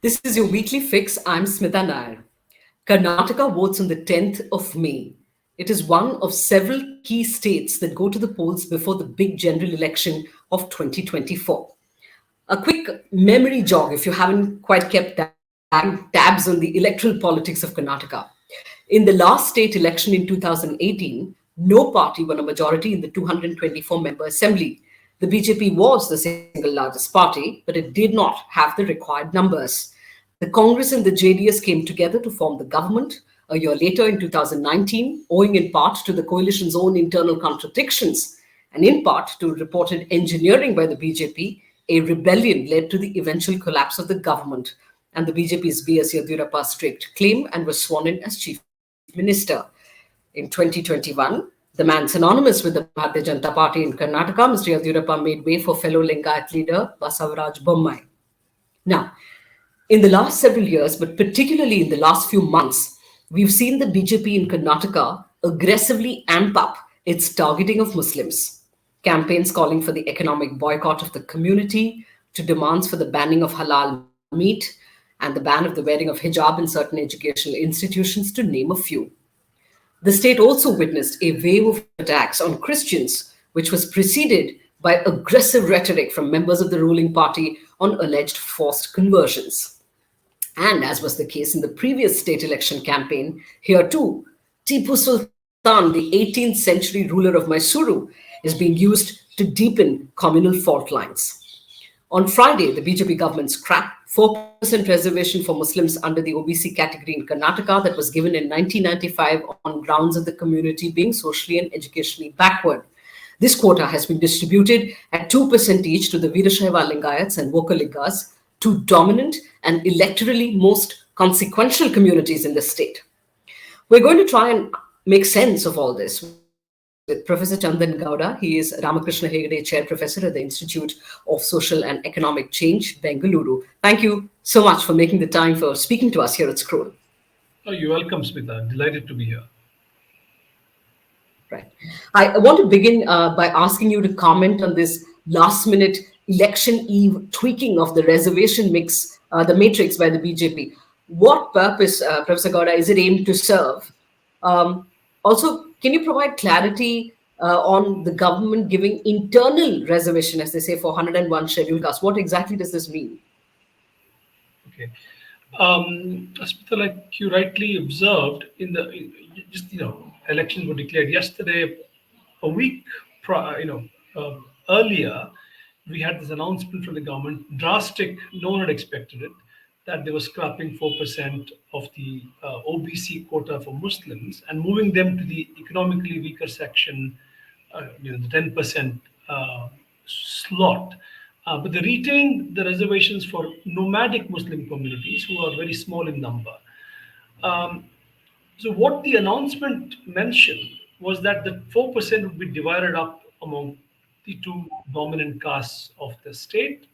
This is your weekly fix. I'm Smita Nair. Karnataka votes on the 10th of May. It is one of several key states that go to the polls before the big general election of 2024. A quick memory jog if you haven't quite kept tabs on the electoral politics of Karnataka. In the last state election in 2018, no party won a majority in the 224 member assembly. The BJP was the single largest party, but it did not have the required numbers. The Congress and the JDS came together to form the government. A year later, in 2019, owing in part to the coalition's own internal contradictions and in part to reported engineering by the BJP, a rebellion led to the eventual collapse of the government, and the BJP's B.S. Yediyurappa staked claim and was sworn in as chief minister. In 2021, the man synonymous with the Bharatiya Janata Party in Karnataka, Mr. Yediyurappa, made way for fellow Lingayat leader Basavaraj Bommai. Now, in the last several years, but particularly in the last few months, we've seen the BJP in Karnataka aggressively amp up its targeting of Muslims. Campaigns calling for the economic boycott of the community, to demands for the banning of halal meat, and the ban of the wearing of hijab in certain educational institutions, to name a few. The state also witnessed a wave of attacks on Christians, which was preceded by aggressive rhetoric from members of the ruling party on alleged forced conversions. And as was the case in the previous state election campaign, here too, Tipu Sultan, the 18th century ruler of Mysore, is being used to deepen communal fault lines. On Friday, the BJP government scrapped 4% reservation for Muslims under the OBC category in Karnataka that was given in 1995 on grounds of the community being socially and educationally backward. This quota has been distributed at 2% each to the Veerashaiva Lingayats and Vokaligas, two dominant and electorally most consequential communities in the state. We're going to try and make sense of all this with Professor Chandan Gowda. He is Ramakrishna Hegde Chair Professor at the Institute of Social and Economic Change, Bengaluru. Thank you so much for making the time for speaking to us here at Scroll. Oh, you're welcome, Smita. Delighted to be here. Right. I want to begin by asking you to comment on this last minute election eve tweaking of the reservation mix, the matrix by the BJP. What purpose, Professor Gowda, is it aimed to serve? Also, can you provide clarity on the government giving internal reservation, as they say, for 101 scheduled castes? What exactly does this mean? Okay. Smita, like you rightly observed, elections were declared yesterday. A week, earlier, we had this announcement from the government, drastic. No one had expected it, that they were scrapping 4% of the OBC quota for Muslims and moving them to the economically weaker section, the 10% slot. But they retained the reservations for nomadic Muslim communities who are very small in number. So what the announcement mentioned was that the 4% would be divided up among the two dominant castes of the state,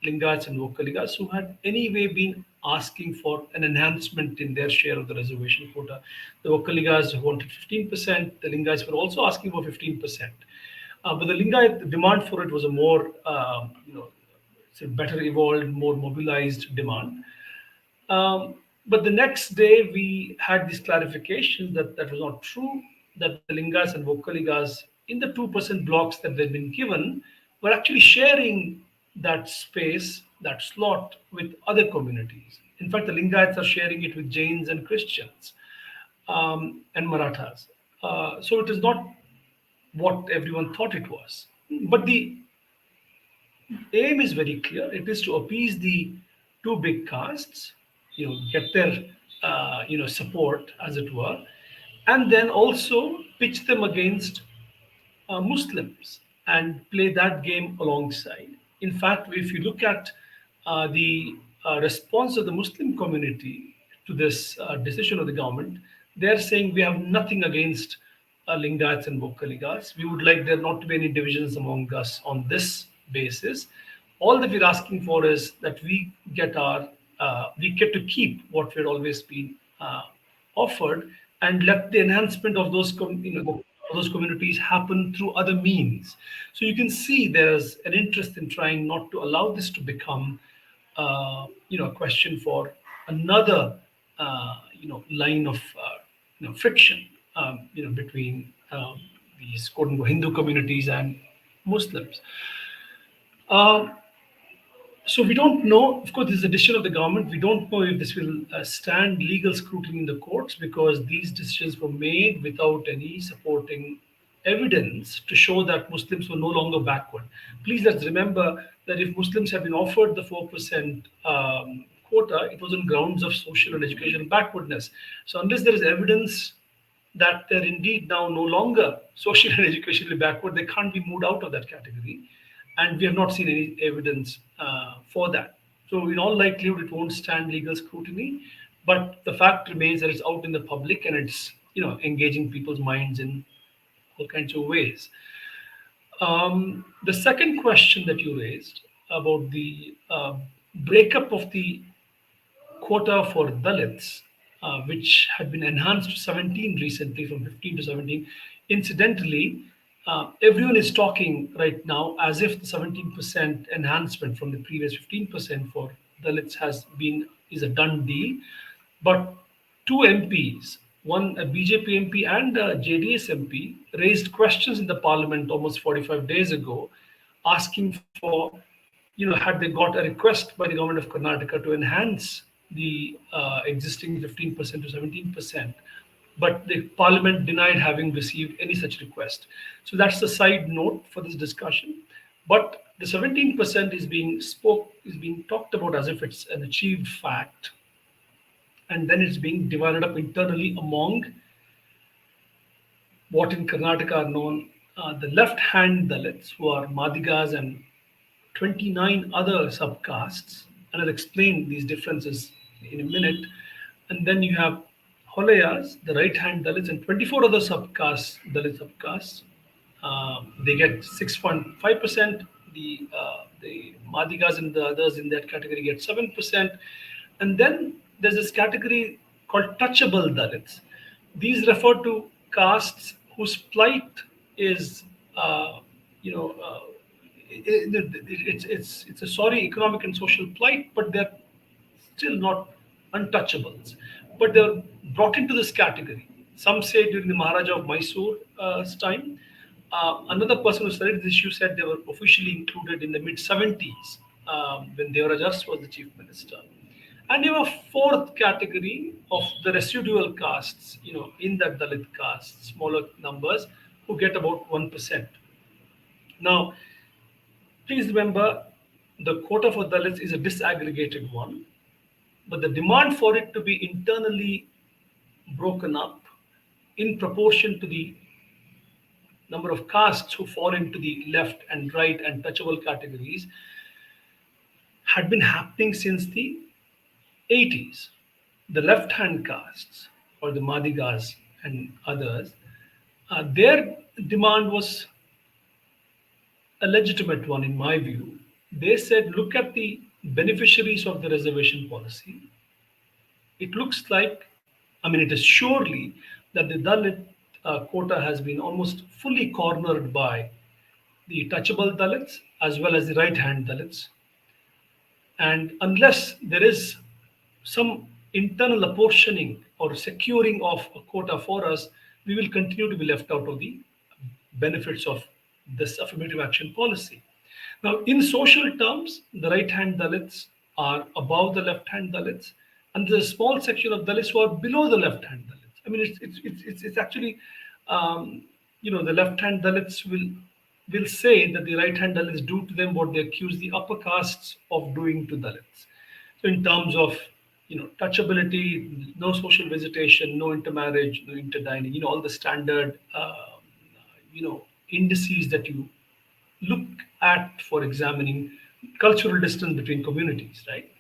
Lingayats and Vokaligas, who had anyway been asking for an enhancement in their share of the reservation quota. The Vokaligas wanted 15%. The Lingayats were also asking for 15%. But the Lingayat demand for it was a more, it's a better evolved, more mobilized demand. But the next day, we had this clarification that that was not true, that the Lingayats and Vokaligas in the 2% blocks that they've been given were actually sharing that space, that slot with other communities. In fact, the Lingayats are sharing it with Jains and Christians and Marathas. So it is not what everyone thought it was. But the aim is very clear. It is to appease the two big castes, get their support, as it were, and then also pitch them against Muslims and play that game alongside. In fact, if you look at the response of the Muslim community to this decision of the government, they're saying we have nothing against Lingayats and Vokaligas. We would like there not to be any divisions among us on this basis. All that we're asking for is that we get to keep what we'd always been offered, and let the enhancement of those those communities happen through other means. So you can see there's an interest in trying not to allow this to become a question for another, line of, friction, between these quote unquote Hindu communities and Muslims. Um, so we don't know. Of course, this is a decision of the government. We don't know if this will stand legal scrutiny in the courts because these decisions were made without any supporting evidence to show that Muslims were no longer backward. Please let's remember that if Muslims had been offered the 4% quota, it was on grounds of social and educational backwardness. So unless there is evidence that they're indeed now no longer socially and educationally backward, they can't be moved out of that category. And we have not seen any evidence for that. So, in all likelihood, it won't stand legal scrutiny. But the fact remains that it's out in the public and it's engaging people's minds in all kinds of ways. The second question that you raised about the breakup of the quota for Dalits, which had been enhanced to 17 recently, from 15 to 17. Incidentally, everyone is talking right now as if the 17% enhancement from the previous 15% for Dalits is a done deal. But two MPs, one a BJP MP and a JDS MP, raised questions in the parliament almost 45 days ago, asking for, had they got a request by the government of Karnataka to enhance the existing 15% to 17%, but the parliament denied having received any such request. So that's the side note for this discussion. But the 17% is being talked about as if it's an achieved fact, and then it's being divided up internally among what in Karnataka are known the left-hand Dalits, who are Madigas and 29 other subcastes, and I'll explain these differences in a minute. And then you have Holayas, the right-hand Dalits, and 24 other subcastes, Dalit subcastes. They get 6.5%. The Madigas and the others in that category get 7%. And then there's this category called touchable Dalits. These refer to castes whose plight is, you know, it's a sorry economic and social plight, but they're still not untouchables. But they're brought into this category. Some say during the Maharaja of Mysore's time. Another person who studied this issue said they were officially included in the mid 70s when Devarajas was the chief minister. And you have a fourth category of the residual castes, in that Dalit caste, smaller numbers, who get about 1%. Now, please remember the quota for Dalits is a disaggregated one, but the demand for it to be internally broken up in proportion to the number of castes who fall into the left and right and touchable categories had been happening since the 80s. The left hand castes, or the Madigas and others, their demand was a legitimate one in my view. They said, look at the beneficiaries of the reservation policy. It looks like, it is surely that the Dalit quota has been almost fully cornered by the touchable Dalits as well as the right hand Dalits. And unless there is some internal apportioning or securing of a quota for us, we will continue to be left out of the benefits of this affirmative action policy. Now, in social terms, the right hand Dalits are above the left hand Dalits, and there's a small section of Dalits who are below the left hand Dalits. It's actually, the left hand Dalits will say that the right hand Dalits do to them what they accuse the upper castes of doing to Dalits. So, in terms of touchability, no social visitation, no intermarriage, no interdining, all the standard, indices that you look at for examining cultural distance between communities, right?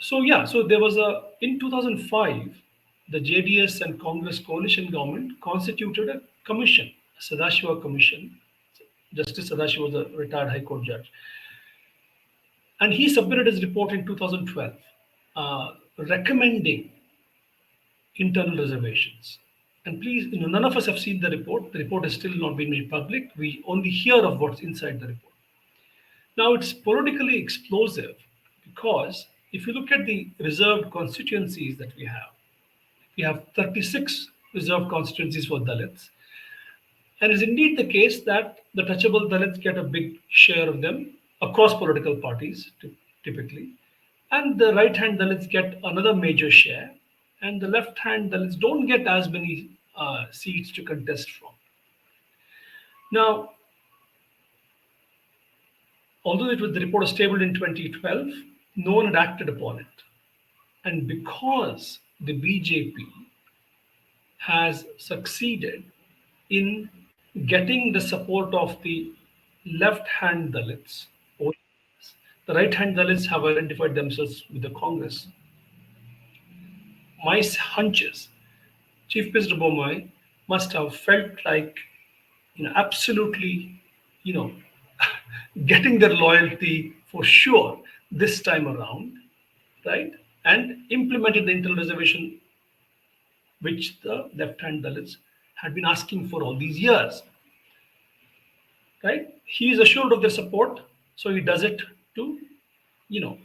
So there was in 2005, the JDS and Congress coalition government constituted a commission, a Sadashiva commission. Justice Sadashiva was a retired High Court judge. And he submitted his report in 2012, recommending internal reservations. And please, none of us have seen the report. The report has still not been made public. We only hear of what's inside the report. Now it's politically explosive because if you look at the reserved constituencies that we have 36 reserved constituencies for Dalits. And it's indeed the case that the touchable Dalits get a big share of them across political parties, typically. And the right hand Dalits get another major share. And the left hand Dalits don't get as many seats to contest from. Now, although the report was tabled in 2012, no one had acted upon it. And because the BJP has succeeded in getting the support of the left-hand Dalits, the right-hand Dalits have identified themselves with the Congress. My hunch is Chief Minister Bomai must have felt like, absolutely, you know, getting their loyalty for sure this time around, right? And implemented the internal reservation which the left-hand Dalits had been asking for all these years, right? He is assured of their support, so he does it to, you know,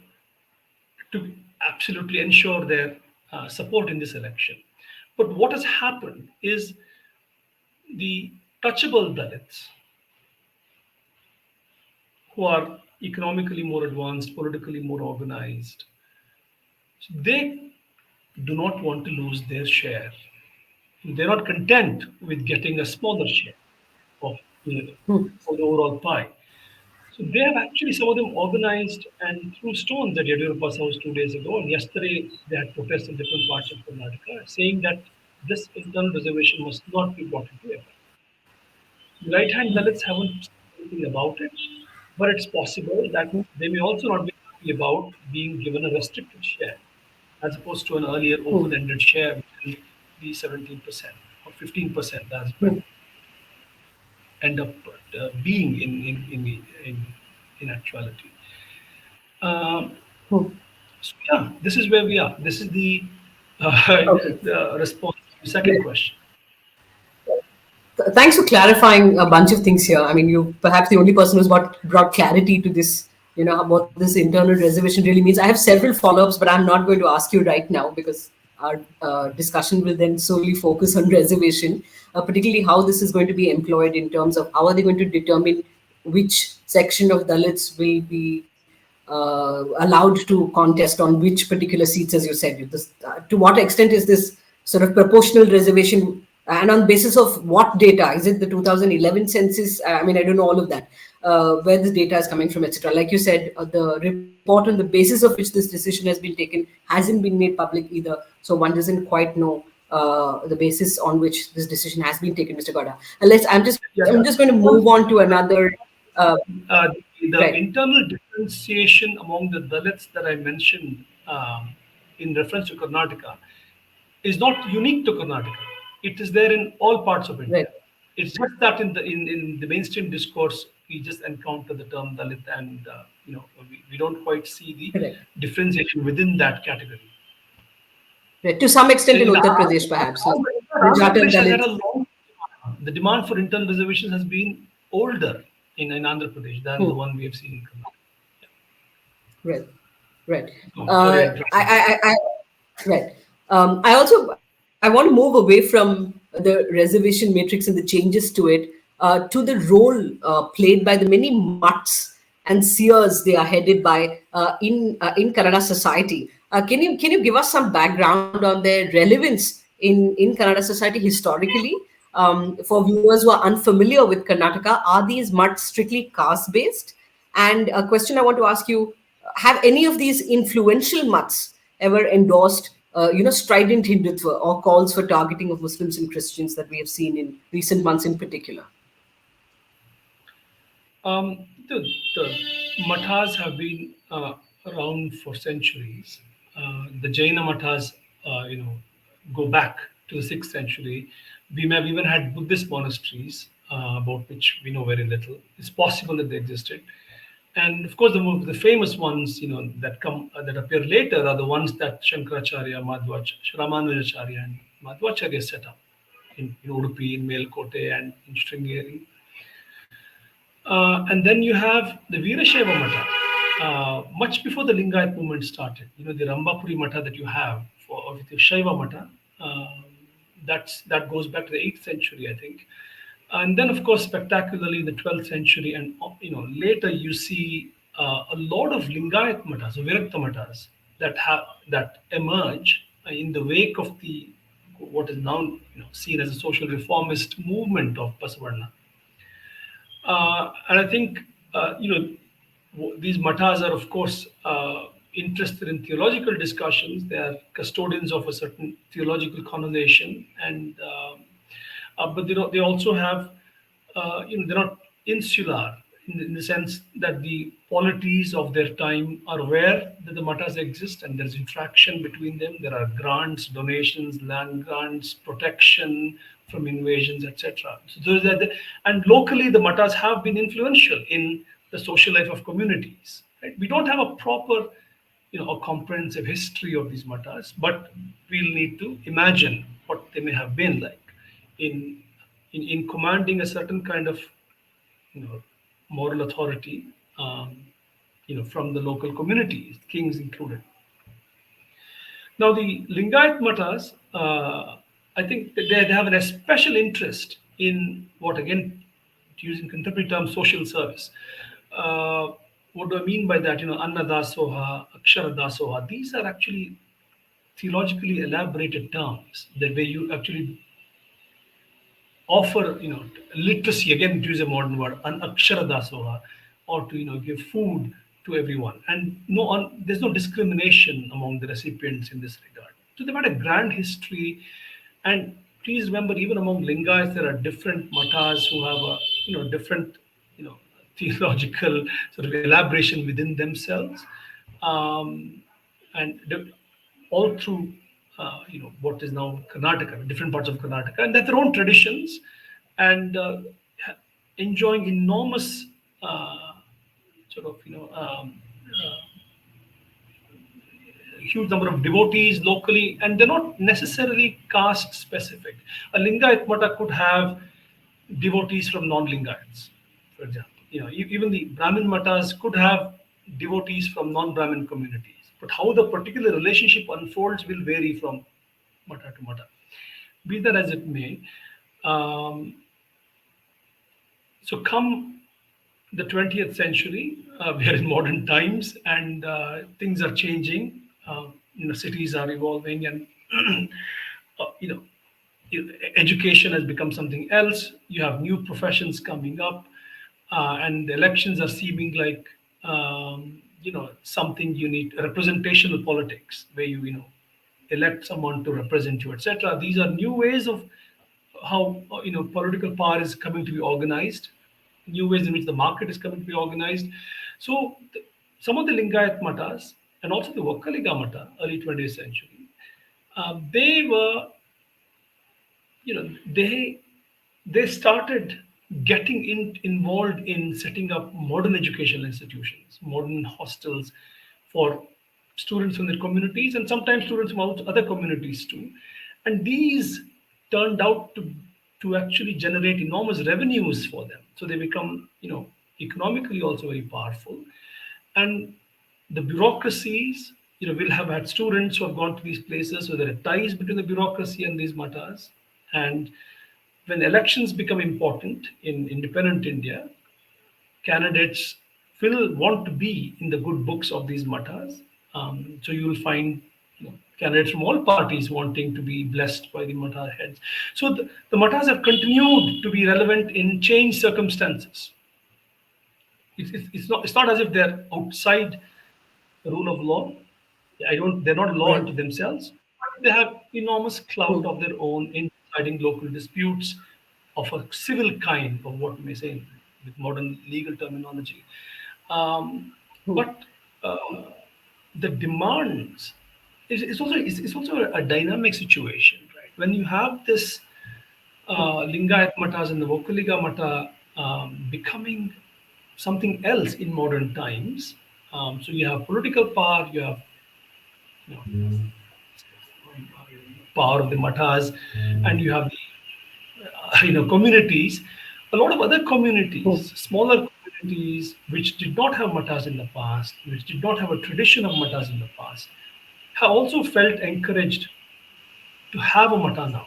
to absolutely ensure their support in this election. But what has happened is the touchable Dalits, who are economically more advanced, politically more organized, they do not want to lose their share. They're not content with getting a smaller share of, of the overall pie. So they have actually, some of them organized and threw stones at Yadurappa's house 2 days ago. And yesterday they had protests in different parts of Karnataka saying that this internal reservation must not be brought into effect. The right hand Dalits haven't said anything about it, but it's possible that they may also not be happy about being given a restricted share as opposed to an earlier open ended share, which will be 17% or 15% as it will end up being in actuality. Um, so yeah, this is where we are. This is the Okay. the response to the second question. Thanks for clarifying a bunch of things here. I mean, you perhaps the only person who's brought clarity to this, what this internal reservation really means. I have several follow-ups, but I'm not going to ask you right now because our discussion will then solely focus on reservation, particularly how this is going to be employed in terms of how are they going to determine which section of Dalits will be allowed to contest on which particular seats, as you said. To what extent is this sort of proportional reservation, and on basis of what data? Is it the 2011 census? I mean, I don't know all of that, where this data is coming from, etc. Like you said, the report on the basis of which this decision has been taken hasn't been made public either, so one doesn't quite know the basis on which this decision has been taken, Mr. Gowda. Unless Yeah, I'm just going to move on to another. Uh, uh, the right, internal differentiation among the Dalits that I mentioned in reference to Karnataka is not unique to Karnataka. It is there in all parts of right, India. It's just that in the mainstream discourse, we just encounter the term Dalit, and we don't quite see the correct. differentiation within that category. Right. To some extent in In Uttar Andhra Pradesh, perhaps. Like Andhra Jatan Pradesh has had Dalits. a long the demand for internal reservations has been older in Andhra Pradesh than the Hmm. one we have seen in Karnataka. Right, right. Oh, sorry, I interrupted you. Right. I want to move away from the reservation matrix and the changes to it to the role played by the many mutts and seers they are headed by in Kannada society. Can you give us some background on their relevance in Kannada society historically? For viewers who are unfamiliar with Karnataka, are these mutts strictly caste based? And a question I want to ask you: have any of these influential mutts ever endorsed, strident Hindutva or calls for targeting of Muslims and Christians that we have seen in recent months in particular? The mathas have been around for centuries. The Jaina mathas, go back to the 6th century. We may have even had Buddhist monasteries about which we know very little. It's possible that they existed, and of course, the famous ones, that appear later are the ones that Shankaracharya, Ramanujacharya, and Madhvacharya set up in Udupi, in Melkote, and in Sringeri. And then you have the Veerashaiva Mata, much before the Lingayat movement started. The Rambapuri Mata that you have for with the Shaiva Mata, that goes back to the 8th century, I think. And then, of course, spectacularly in the 12th century, and later you see a lot of Lingayat Matas, or Virakta Matas, that emerge in the wake of the what is now seen as a social reformist movement of Basavarna. And I think these matas are, of course, interested in theological discussions. They are custodians of a certain theological conversation, and but they also have, they're not insular in the sense that the polities of their time are aware that the matas exist and there's interaction between them. There are grants, donations, land grants, protection from invasions, etc. So those are and locally the matas have been influential in the social life of communities. Right? We don't have a proper, a comprehensive history of these matas, but we'll need to imagine what they may have been like in in commanding a certain kind of you know, moral authority, from the local communities, kings included. Now, the Lingayat Matas, I think that they have an special interest in what, again, using contemporary terms, social service. Uh, what do I mean by that? Anna Dasoha, Akshara Dasoha, these are actually theologically elaborated terms that where you actually offer literacy, again to use a modern word, an akshara dasoha, or to give food to everyone, and there's no discrimination among the recipients in this regard. So they've had a grand history. And please remember, even among lingayats there are different matas who have a different you know theological sort of elaboration within themselves. um, and all through what is now Karnataka, different parts of Karnataka, and they have their own traditions, and enjoying enormous sort of huge number of devotees locally, and they're not necessarily caste specific. A Lingayat Mata could have devotees from non-Lingayats, for example. Even the Brahmin Matas could have devotees from non-Brahmin communities. But how the particular relationship unfolds will vary from Mata to Mata. Be that as it may, um, so come the 20th century, we are in modern times, and things are changing. Cities are evolving, and uh, you know, education has become something else. You have new professions coming up, and elections are seeming like something you need, representational politics, where you elect someone to represent you, etc. These are new ways of how political power is coming to be organized, new ways in which the market is coming to be organized. So some of the Lingayat Matas and also the Vokkaliga Mata, early 20th century, they were, they started getting involved in setting up modern educational institutions, modern hostels for students from their communities, and sometimes students from other communities too. And these turned out to actually generate enormous revenues for them. So they become, economically also very powerful. And the bureaucracies, will have had students who have gone to these places, so there are ties between the bureaucracy and these matas. And when elections become important in independent India, candidates will want to be in the good books of these matas. So you will find candidates from all parties wanting to be blessed by the mata heads. So the matas have continued to be relevant in changed circumstances. It's not as if they're outside the rule of law. I don't. They're not law Right. unto themselves. But they have enormous clout Hmm. of their own in deciding local disputes of a civil kind, of what we may say with modern legal terminology. Um, Hmm. but uh, the demands it's also a dynamic situation, right? When you have this Lingayat Matas and the Vokkaliga Mata becoming something else in modern times. So you have political power, you have you know, power of the matas, and you have the communities. A lot of other Hmm. communities, smaller communities which did not have matas in the past, which did not have a tradition of matas in the past, have also felt encouraged to have a mata now.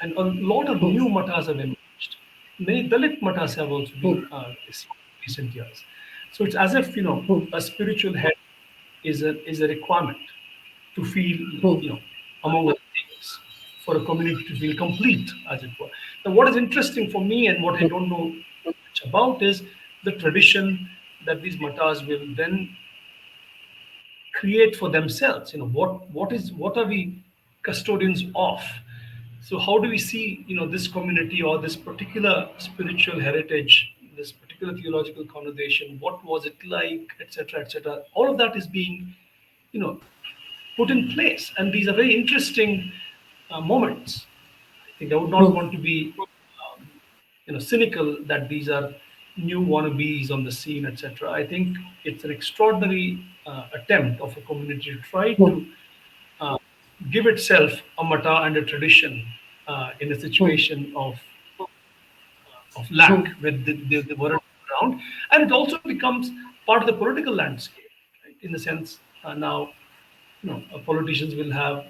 And a lot of new matas have emerged. Many Dalit matas have also been seen in recent years. So it's as if a spiritual head is a requirement to feel among other things for a community to feel complete, as it were. Now, what is interesting for me and what I don't know much about is the tradition that these matas will then create for themselves. What are we custodians of? So how do we see this community or this particular spiritual heritage, this particular theological connotation? What was it like, etc., etc.? All of that is being you know put in place, and these are very interesting moments. I think I would not want to be cynical that these are new wannabes on the scene, etc. I think it's an extraordinary attempt of a community to try to uh, give itself a mata and a tradition in a situation of lack with the world around, and it also becomes part of the political landscape, right? In the sense, now politicians will have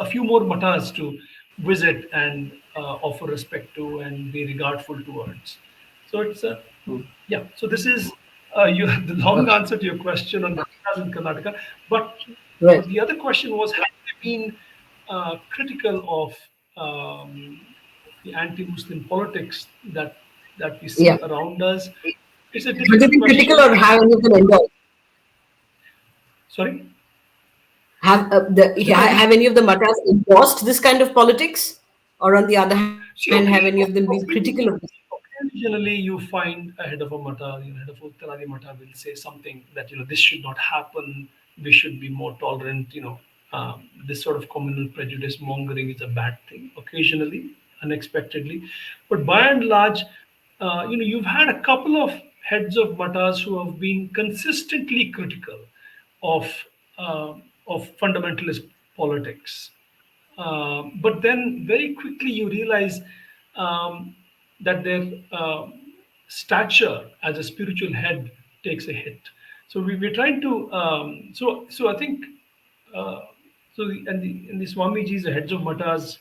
a few more matas to visit and offer respect to and be regardful towards. So it's a yeah. So this is the long answer to your question on matas in Karnataka. But Right. the other question was, have they been critical of the anti-Muslim politics that we Yeah. see around us? It's a Have they difficult been critical, question. or have any of them endorsed? Sorry. So Have any of the matas endorsed this kind of politics, or on the other hand, have see, any of them been critical of this? occasionally you find a head of a mata, head of Uttaradi mata will say something that this should not happen. We should be more tolerant. This sort of communal prejudice mongering is a bad thing. Occasionally, unexpectedly, but by and large, you've had a couple of heads of matas who have been consistently critical of uh, of fundamentalist politics, but then very quickly you realize um, that their stature as a spiritual head takes a hit. So we're trying to. So I think. Uh, and the Swamijis, the heads of matas,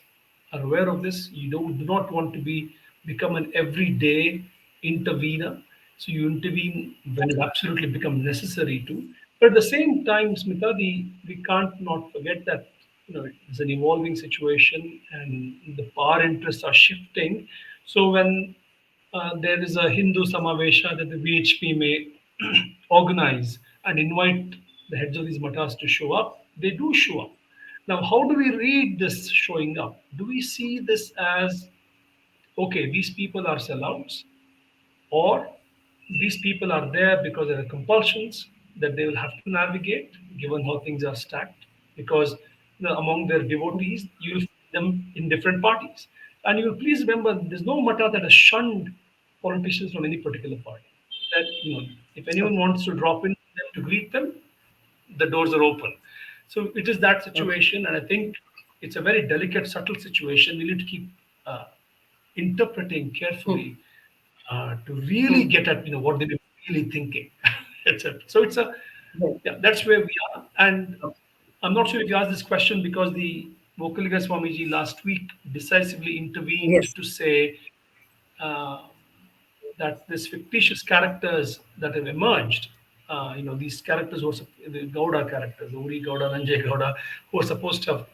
are aware of this. You do not want to become an everyday intervener. So you intervene when it absolutely becomes necessary to. But at the same time, Smita, we can't not forget that it's an evolving situation and the power interests are shifting. So when there is a Hindu Samavesha that the VHP may organize and invite the heads of these matas to show up, they do show up. Now, how do we read this showing up? Do we see this as, okay, these people are sellouts, or these people are there because there are compulsions that they will have to navigate, given how things are stacked? Because among their devotees, you'll find them in different parties. And you'll please remember, there's no mata that has shunned politicians from any particular party. That, if anyone wants to drop in them to greet them, the doors are open. So it is that situation, and I think it's a very delicate, subtle situation. We need to keep uh, interpreting carefully to really get at what they were really thinking, etc. So it's a Right. yeah, that's where we are. And I'm not sure if you asked this question because the Vokaliga Swamiji last week decisively intervened Yes. to say uh, that these fictitious characters that have emerged, these characters who are the Gowda characters, the Uri Gowda, Nanjay Gowda, who are supposed to have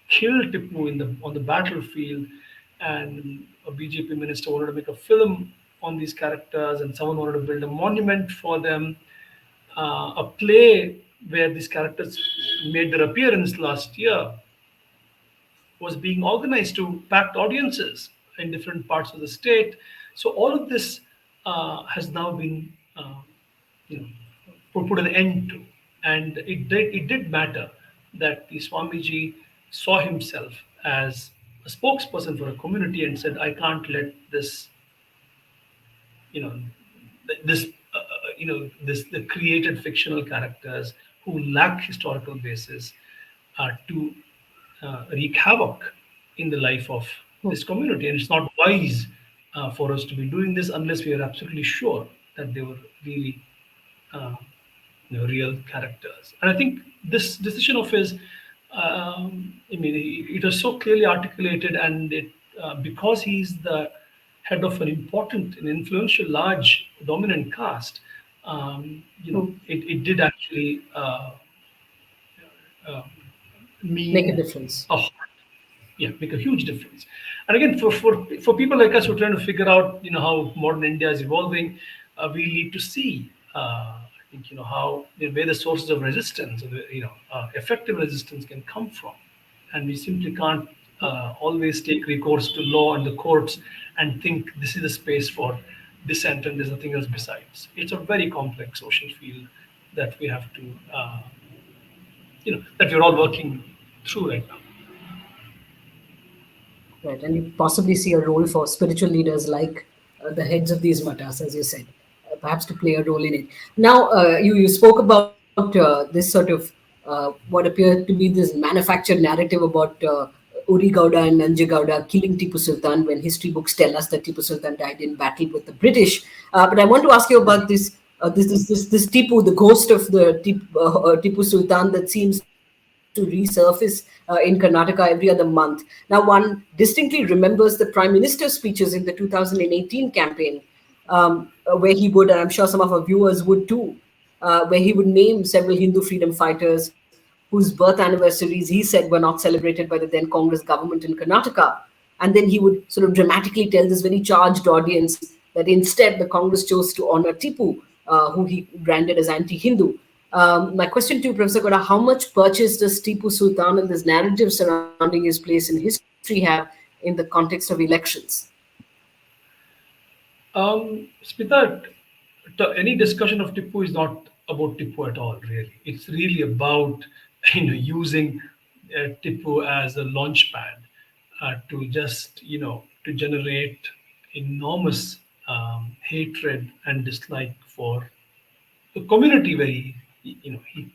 killed Tipu on the battlefield, and a BJP minister wanted to make a film on these characters, and someone wanted to build a monument for them, a play where these characters made their appearance last year was being organized to packed audiences in different parts of the state. So all of this has now been you know, put an end to, and it did matter that the Swamiji saw himself as a spokesperson for a community and said, "I can't let this you know this this the created fictional characters who lack historical basis to wreak havoc in the life of this community, and it's not wise for us to be doing this unless we are absolutely sure that they were really uh, real characters. And I think this decision of his, I mean, it was so clearly articulated, and it because he's the head of an important and influential, large, dominant caste. It did actually uh, Make a mean difference. a make a huge difference. And again, for people like us who are trying to figure out how modern India is evolving, we need to see I think how where the sources of resistance or the effective resistance can come from, and we simply can't always take recourse to law and the courts and think this is the space for dissent and there's nothing else besides. It's a very complex social field that we have to that we're all working through right now. Right, and you possibly see a role for spiritual leaders like the heads of these matas, as you said, perhaps to play a role in it. Now, you spoke about this sort of what appeared to be this manufactured narrative about Uri Gowda and Nanja Gowda killing Tipu Sultan, when history books tell us that Tipu Sultan died in battle with the British. But I want to ask you about this Tipu, the ghost of the Tipu Sultan that seems to resurface in Karnataka every other month. Now, one distinctly remembers the Prime Minister's speeches in the 2018 campaign, where he would, and I'm sure some of our viewers would too, where he would name several Hindu freedom fighters whose birth anniversaries he said were not celebrated by the then Congress government in Karnataka. And then he would sort of dramatically tell this very charged audience that instead the Congress chose to honor Tipu, who he branded as anti Hindu. My question to you, Professor Goda, how much purchase does Tipu Sultan and this narrative surrounding his place in history have in the context of elections? Smita, any discussion of Tipu is not about Tipu at all. Really, it's really about using Tipu as a launch pad to just to generate enormous hatred and dislike for the community where he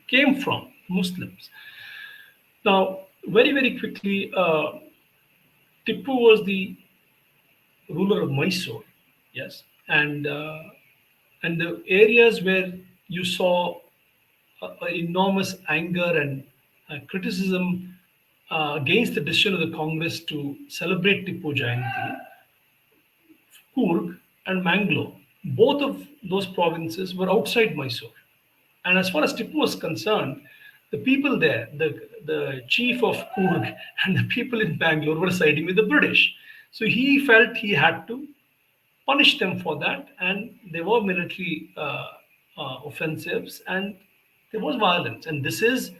came from, Muslims. Now, very quickly, Tipu was the ruler of Mysore, yes, and the areas where you saw enormous anger and criticism against the decision of the Congress to celebrate Tipu Jayanti, Coorg and Mangalore, both of those provinces were outside Mysore. And as far as Tipu was concerned, the people there, the chief of Coorg and the people in Bangalore were siding with the British. So he felt he had to punish them for that, and there were military offensives, and there was violence. And this is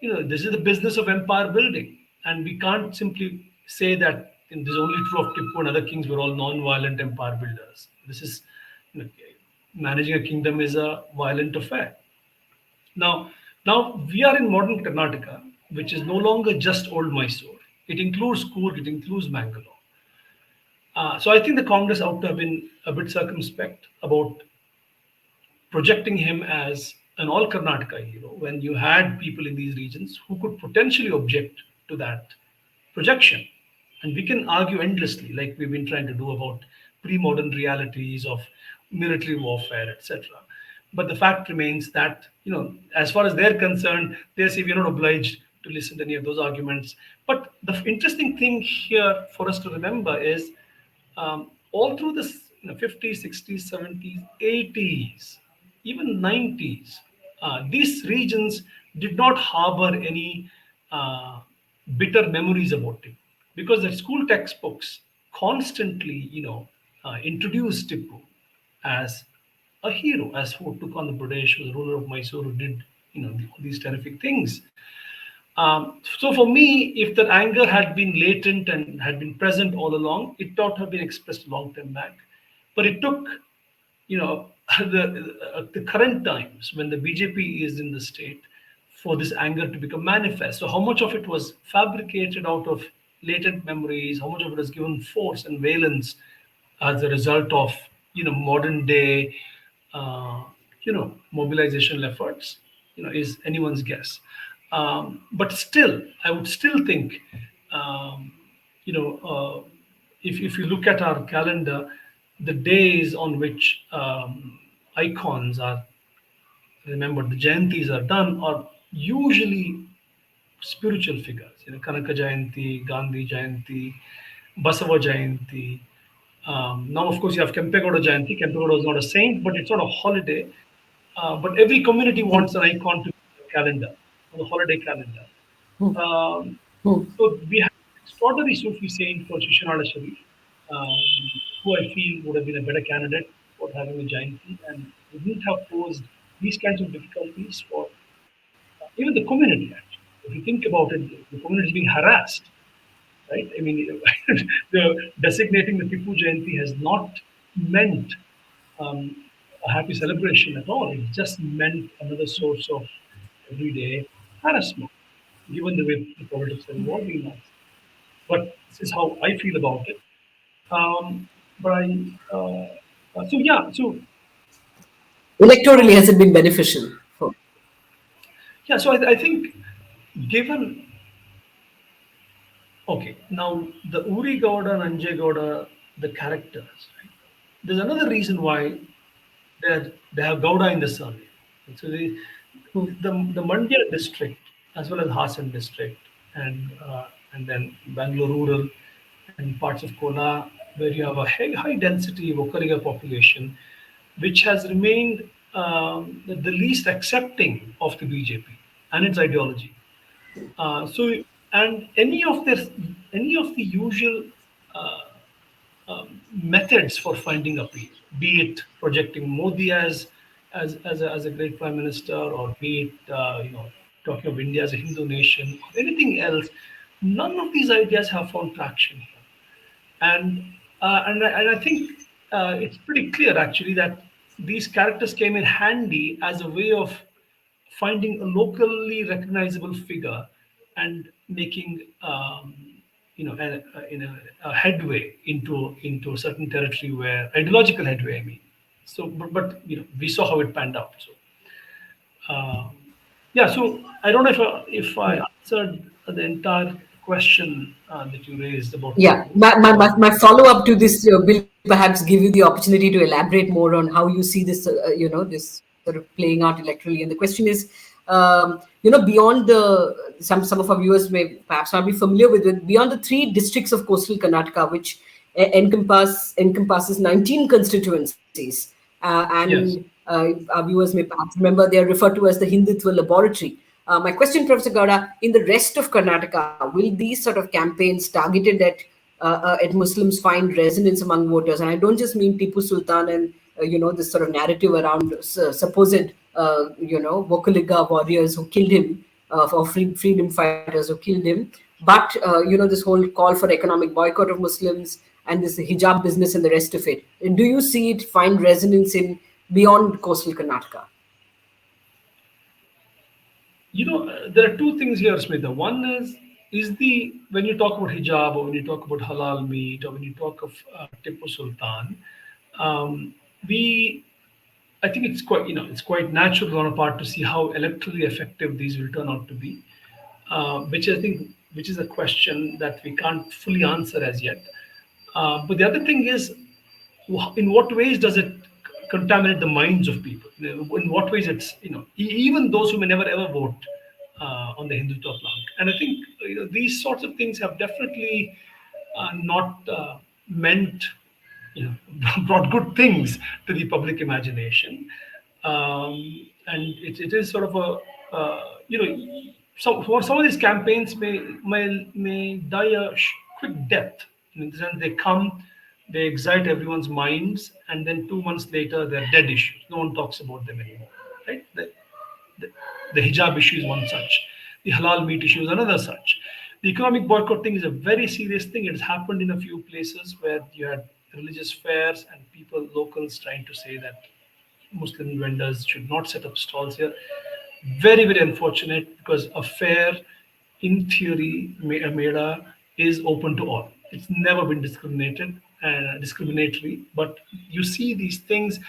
the business of empire building, and we can't simply say that this is only true of Tipu and other kings were all non-violent empire builders. This is you know, managing a kingdom is a violent affair. Now, now we are in modern Karnataka, which is no longer just old Mysore. It includes Coorg, it includes Mangalore. So I think the Congress ought to have been a bit circumspect about projecting him as an all Karnataka hero when you had people in these regions who could potentially object to that projection. And we can argue endlessly, like we've been trying to do about pre modern realities of military warfare, etc. But the fact remains that, as far as they're concerned, they say we're not obliged to listen to any of those arguments. But the interesting thing here for us to remember is all through this 50s, 60s, 70s, 80s, even 90s, these regions did not harbor any uh, bitter memories about Tipu because the school textbooks constantly, introduced Tipu as a hero, as who took on the British, was the ruler of Mysore, who did, all these terrific things. So for me, if that anger had been latent and had been present all along, it ought to have been expressed a long time back. But it took, the current times when the BJP is in the state for this anger to become manifest. So how much of it was fabricated out of latent memories? How much of it was given force and valence as a result of modern day uh, mobilization efforts, is anyone's guess. But still, I would still think, um, you know, if you look at our calendar, the days on which icons are remembered, the Jayantis are done, are usually spiritual figures. Kanaka Jayanti, Gandhi Jayanti, Basava Jayanti. Now, of course, you have Kempegoda Jayanti. Kempegoda is not a saint, but it's not a holiday. But every community wants an icon to be on the calendar, on the holiday calendar. Um, so we have an extraordinary Sufi saint called Shishanada Sharif, um, who I feel would have been a better candidate for having a Jayanti and wouldn't have posed these kinds of difficulties for even the community. Actually, if you think about it, the community is being harassed, right? I mean, the designating the Tipu Jayanti has not meant um, a happy celebration at all. It just meant another source of everyday harassment, given the way the politics are evolving now. But this is how I feel about it. But so yeah, so Electorally, so has it been beneficial? For, yeah, so I think given okay, now the Uri Gowda and Anjay Gowda, the characters, right? There's another reason why they have Gowda in the surname. So the Mandya district, as well as Hassan district, and then Bangalore rural and parts of Kona, where you have a high density Vokaliga population, which has remained the least accepting of the BJP and its ideology. So, and any of the usual methods for finding appeal, be it projecting Modi as a great prime minister, or be it talking of India as a Hindu nation, or anything else, none of these ideas have found traction here. And I think it's pretty clear actually that these characters came in handy as a way of finding a locally recognizable figure and making a headway into a certain territory where ideological headway. I mean, so but we saw how it panned out. So yeah, so I don't know if I answered the entire question that you raised about yeah, Tipu. my follow up to this will perhaps give you the opportunity to elaborate more on how you see this, this sort of playing out electorally. And the question is, beyond some of our viewers may perhaps not be familiar with it, beyond the three districts of coastal Karnataka, which encompasses 19 constituencies, and Yes. our viewers may perhaps remember they are referred to as the Hindutva laboratory. My question, Professor Gowda, in the rest of Karnataka, will these sort of campaigns targeted at Muslims find resonance among voters? And I don't just mean Tipu Sultan and this sort of narrative around supposed Vokaliga warriors who killed him, or freedom fighters who killed him, but this whole call for economic boycott of Muslims and this hijab business and the rest of it. Do you see it find resonance in beyond coastal Karnataka? There are two things here, Smita. One is the when you talk about hijab, or when you talk about halal meat, or when you talk of Tipu Sultan, um, we I think it's quite natural on our part to see how electorally effective these will turn out to be, which is a question that we can't fully answer as yet. But the other thing is, in what ways does it contaminate the minds of people? In what ways it's even those who may never ever vote on the Hindutva plank. And I think these sorts of things have definitely not meant brought good things to the public imagination. And it is sort of a for some of these campaigns may die a quick death, in the sense they come, they excite everyone's minds, and then 2 months later they're dead issues. No one talks about them anymore, right? The, the hijab issue is one such. The halal meat issue is another such. The economic boycott thing is a very serious thing. It has happened in a few places where you had religious fairs and people, locals, trying to say that Muslim vendors should not set up stalls here. Very, very unfortunate, because a fair, in theory, a Meda is open to all. It's never been discriminatory, but you see these things,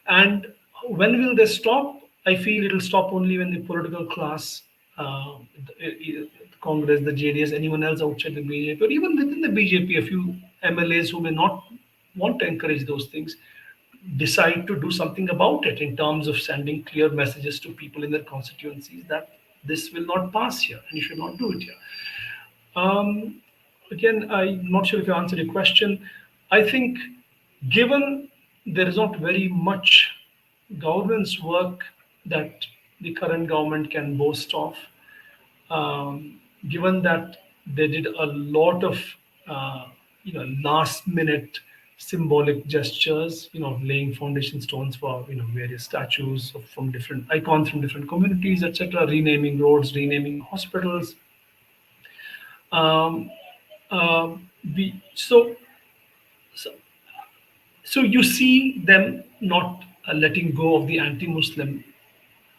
and when will they stop? I feel it'll stop only when the political class, the Congress, the JDS, anyone else outside the BJP, or even within the BJP, a few MLAs who may not want to encourage those things, decide to do something about it in terms of sending clear messages to people in their constituencies that this will not pass here and you should not do it here. Um, Again, I'm not sure if I answered your question. I think, given there is not very much governance work that the current government can boast of, um, given that they did a lot of uh, last minute symbolic gestures, laying foundation stones for various statues from different icons from different communities, etc., renaming roads, renaming hospitals. um, we so so you see them not letting go of the anti-Muslim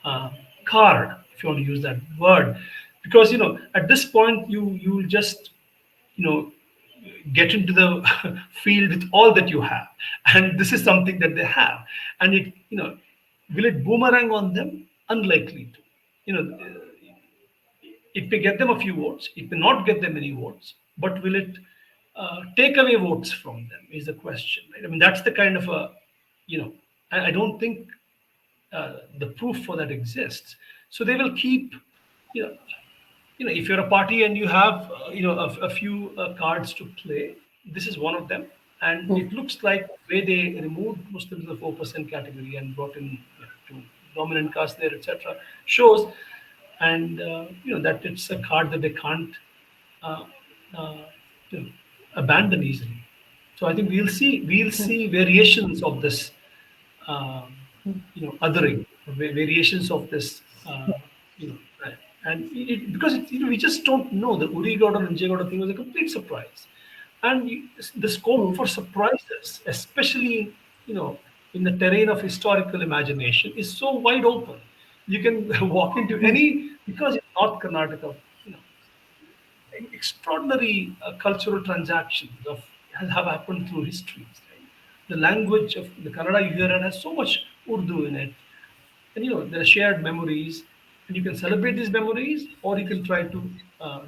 uh, card, if you want to use that word, because at this point you will just you know get into the field with all that you have, and this is something that they have, and it will it boomerang on them? Unlikely to. You know, it may get them a few votes, it may not get them any votes, but will it take away votes from them? Is the question, right? I mean, that's the kind of a I don't think the proof for that exists. So they will keep, you know, if you're a party and you have, a few cards to play, this is one of them. And it looks like the way they removed Muslims in the 4% category and brought in to dominant caste there, etc., shows, and that it's a card that they can't uh, uh, you know, abandon easily. So I think we'll see variations of this othering, variations of this, you know, and because we just don't know. The Uri Gowda and Gowda thing was a complete surprise, and the scope for surprises, especially in the terrain of historical imagination, is so wide open. You can walk into any, because in North Karnataka, you know, extraordinary cultural transactions have happened through histories. Right? The language of the Kannada you hear and has so much Urdu in it, and there are shared memories, and you can celebrate these memories, or you can try to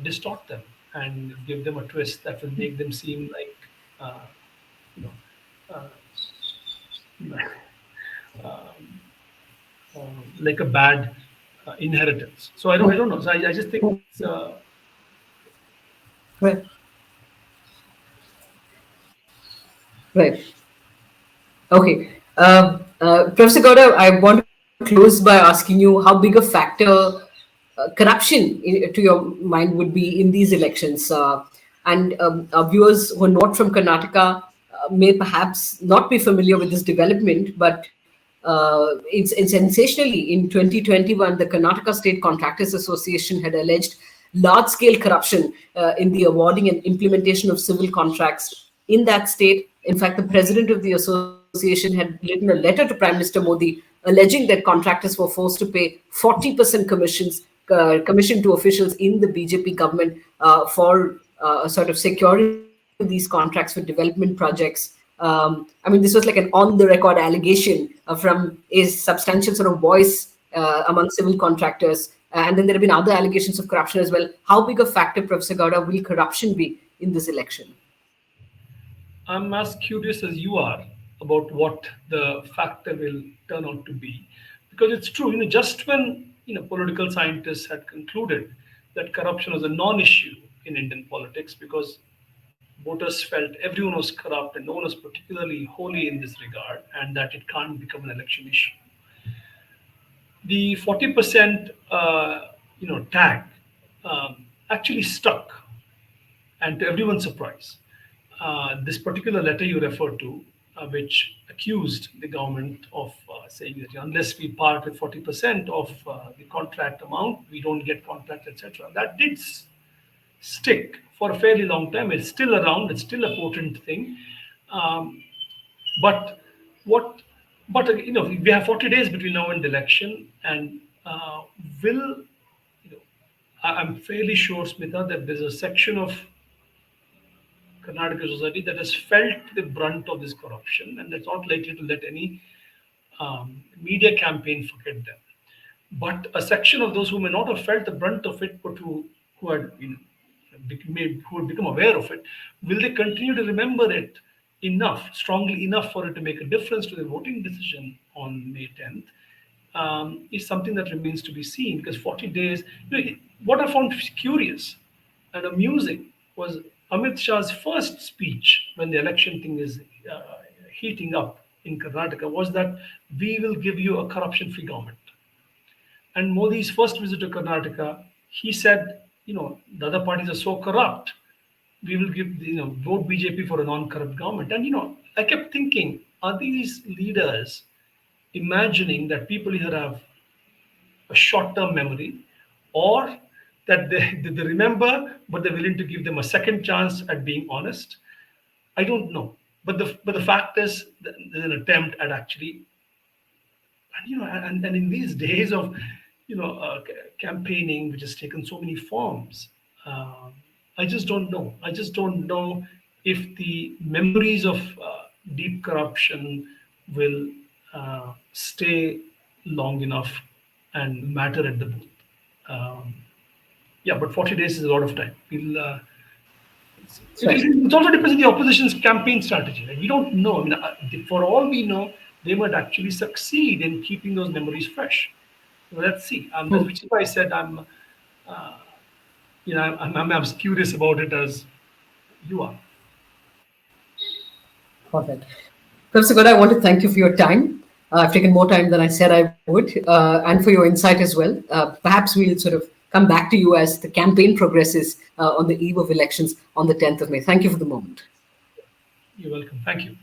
distort them and give them a twist that will make them seem like you know uh, like a bad inheritance. So I don't know. So I just think it's Right. Right. Okay. Professor Gowda, I want to close by asking you how big a factor corruption, to your mind, would be in these elections. And our viewers who are not from Karnataka may perhaps not be familiar with this development, but it's sensationally, in 2021, the Karnataka State Contractors Association had alleged large scale corruption in the awarding and implementation of civil contracts in that state. In fact, the president of the association had written a letter to Prime Minister Modi alleging that contractors were forced to pay 40% commission to officials in the BJP government for sort of securing these contracts for development projects. I mean, this was like an on the record allegation from a substantial sort of voice among civil contractors. And then there have been other allegations of corruption as well. How big a factor, Professor Gowda, will corruption be in this election? I'm as curious as you are about what the factor will turn out to be, because it's true. Just when political scientists had concluded that corruption was a non-issue in Indian politics, because voters felt everyone was corrupt and no one was particularly holy in this regard, and that it can't become an election issue. The 40% tag actually stuck, and to everyone's surprise, this particular letter you referred to, which accused the government of saying that unless we part with 40% of the contract amount, we don't get contract, etc. That did stick for a fairly long time. It's still around. It's still a potent thing. Um, but what? But we have 40 days between now and the election, and will I'm fairly sure, Smita, that there's a section of Karnataka society that has felt the brunt of this corruption, and that's not likely to let any media campaign forget them. But a section of those who may not have felt the brunt of it, but who had who had become aware of it, will they continue to remember it strongly enough for it to make a difference to the voting decision on May 10th, is something that remains to be seen. Because 40 days, what I found curious and amusing was Amit Shah's first speech when the election thing is uh, heating up in Karnataka was that we will give you a corruption-free government. And Modi's first visit to Karnataka, he said, the other parties are so corrupt. We will vote BJP for a non-corrupt government. And I kept thinking, are these leaders imagining that people either have a short-term memory, or that they remember, but they're willing to give them a second chance at being honest? I don't know. But the fact is, that there's an attempt at actually, and and in these days of campaigning, which has taken so many forms, um, I just don't know. I just don't know if the memories of deep corruption will stay long enough and matter at the booth. um, yeah, but 40 days is a lot of time. That's right. It also depends on the opposition's campaign strategy. Like, we don't know. I mean, for all we know, they might actually succeed in keeping those memories fresh. Well, let's see. Which is why I said I'm as curious about it as you are. Perfect. Professor Gowda, I want to thank you for your time. I've taken more time than I said I would, and for your insight as well. Perhaps we'll sort of come back to you as the campaign progresses on the eve of elections on the 10th of May. Thank you for the moment. You're welcome. Thank you.